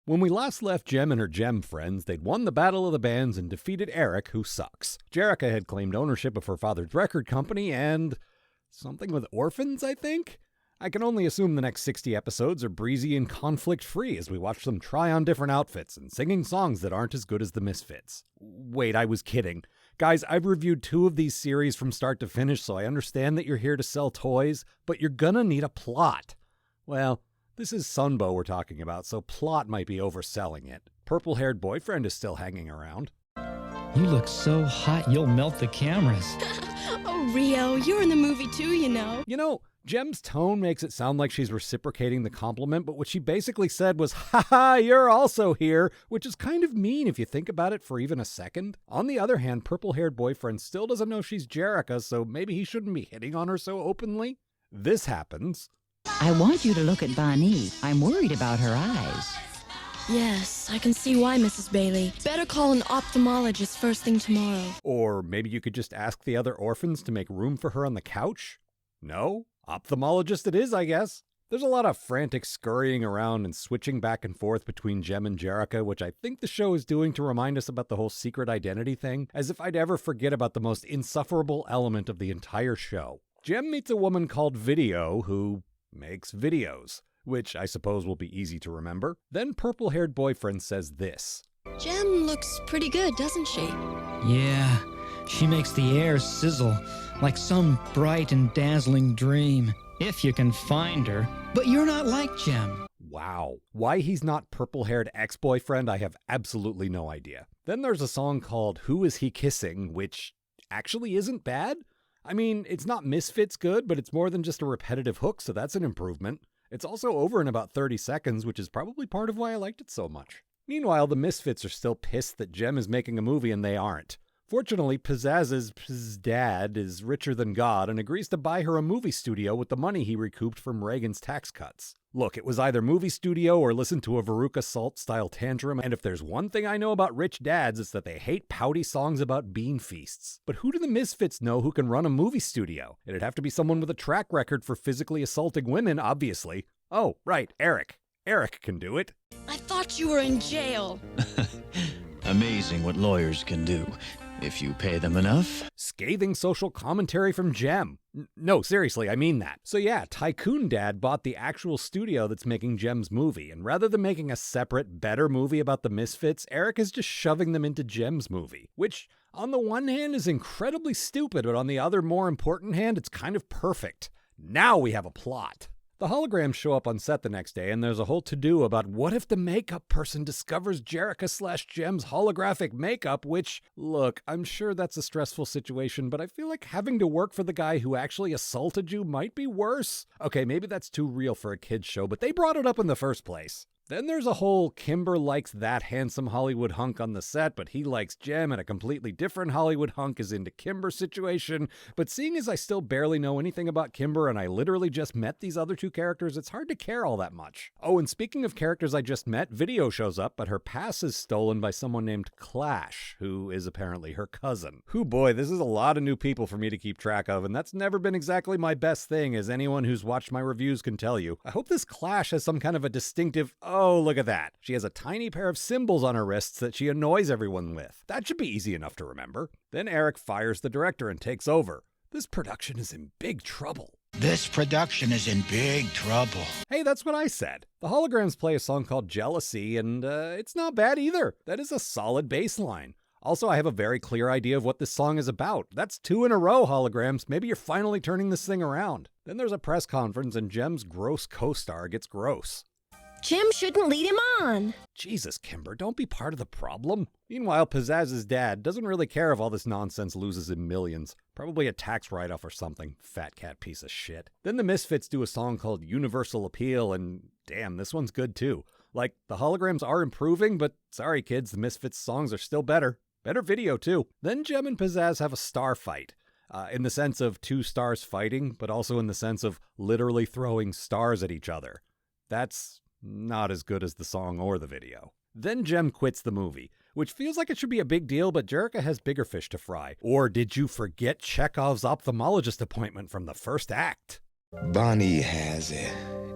When we last left Jem and her Gem friends, they'd won the Battle of the Bands and defeated Eric, who sucks. Jerrica had claimed ownership of her father's record company and something with orphans, I think? I can only assume the next 60 episodes are breezy and conflict-free as we watch them try on different outfits and singing songs that aren't as good as the Misfits. Wait, I was kidding. Guys, I've reviewed 2 of these series from start to finish, so I understand that you're here to sell toys, but you're gonna need a plot. Well, this is Sunbow we're talking about, so plot might be overselling it. Purple-haired boyfriend is still hanging around. You look so hot you'll melt the cameras. Oh, Rio, you're in the movie too, you know. You know, Jem's tone makes it sound like she's reciprocating the compliment, but what she basically said was, "Haha, you're also here," which is kind of mean if you think about it for even a second. On the other hand, purple-haired boyfriend still doesn't know she's Jerrica, so maybe he shouldn't be hitting on her so openly. This happens. I want you to look at Bonnie. I'm worried about her eyes. Yes, I can see why, Mrs. Bailey. Better call an ophthalmologist first thing tomorrow. Or maybe you could just ask the other orphans to make room for her on the couch? No? Ophthalmologist it is, I guess. There's a lot of frantic scurrying around and switching back and forth between Jem and Jerrica, which I think the show is doing to remind us about the whole secret identity thing, as if I'd ever forget about the most insufferable element of the entire show. Jem meets a woman called Video who makes videos, which I suppose will be easy to remember. Then purple-haired boyfriend says this. Jem looks pretty good, doesn't she? Yeah, she makes the air sizzle like some bright and dazzling dream, if you can find her. But you're not like Jem. Wow. Why he's not purple-haired ex-boyfriend, I have absolutely no idea. Then there's a song called Who Is He Kissing, which actually isn't bad. I mean, it's not Misfits good, but it's more than just a repetitive hook, so that's an improvement. It's also over in about 30 seconds, which is probably part of why I liked it so much. Meanwhile, the Misfits are still pissed that Jem is making a movie and they aren't. Fortunately, Pizzazz's dad is richer than God and agrees to buy her a movie studio with the money he recouped from Reagan's tax cuts. Look, it was either movie studio or listen to a Veruca Salt-style tantrum, and if there's one thing I know about rich dads, it's that they hate pouty songs about bean feasts. But who do the Misfits know who can run a movie studio? It'd have to be someone with a track record for physically assaulting women, obviously. Oh, right, Eric. Eric can do it. I thought you were in jail. Amazing what lawyers can do, if you pay them enough. Scathing social commentary from Jem. No, seriously, I mean that. So yeah, Tycoon Dad bought the actual studio that's making Jem's movie, and rather than making a separate, better movie about the Misfits, Eric is just shoving them into Jem's movie, which, on the one hand, is incredibly stupid, but on the other, more important hand, it's kind of perfect. Now we have a plot. The holograms show up on set the next day, and there's a whole to-do about what if the makeup person discovers Jerrica/Jem's holographic makeup, which, look, I'm sure that's a stressful situation, but I feel like having to work for the guy who actually assaulted you might be worse. Okay, maybe that's too real for a kid's show, but they brought it up in the first place. Then there's a whole Kimber likes that handsome Hollywood hunk on the set, but he likes Jem, and a completely different Hollywood hunk is into Kimber situation. But seeing as I still barely know anything about Kimber and I literally just met these other 2 characters, it's hard to care all that much. Oh, and speaking of characters I just met, Video shows up, but her pass is stolen by someone named Clash, who is apparently her cousin. Whew boy, this is a lot of new people for me to keep track of, and that's never been exactly my best thing, as anyone who's watched my reviews can tell you. I hope this Clash has some kind of a distinctive, oh, look at that. She has a tiny pair of symbols on her wrists that she annoys everyone with. That should be easy enough to remember. Then Eric fires the director and takes over. This production is in big trouble. This production is in big trouble. Hey, that's what I said. The holograms play a song called Jealousy, and it's not bad either. That is a solid bass line. Also, I have a very clear idea of what this song is about. That's 2 in a row, holograms. Maybe you're finally turning this thing around. Then there's a press conference, and Jem's gross co-star gets gross. Jem shouldn't lead him on. Jesus, Kimber, don't be part of the problem. Meanwhile, Pizzazz's dad doesn't really care if all this nonsense loses him millions. Probably a tax write-off or something. Fat cat piece of shit. Then the Misfits do a song called Universal Appeal, and damn, this one's good too. Like, the holograms are improving, but sorry kids, the Misfits songs are still better. Better video too. Then Jem and Pizzazz have a star fight. In the sense of 2 stars fighting, but also in the sense of literally throwing stars at each other. That's not as good as the song or the video. Then Jem quits the movie, which feels like it should be a big deal, but Jerrica has bigger fish to fry. Or did you forget Chekhov's ophthalmologist appointment from the first act? Bonnie has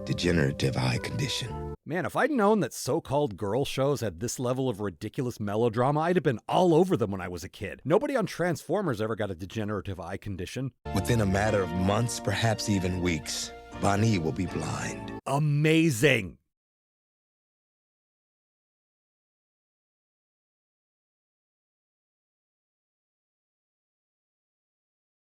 degenerative eye condition. Man, if I'd known that so-called girl shows had this level of ridiculous melodrama, I'd have been all over them when I was a kid. Nobody on Transformers ever got a degenerative eye condition. Within a matter of months, perhaps even weeks, Bonnie will be blind. Amazing!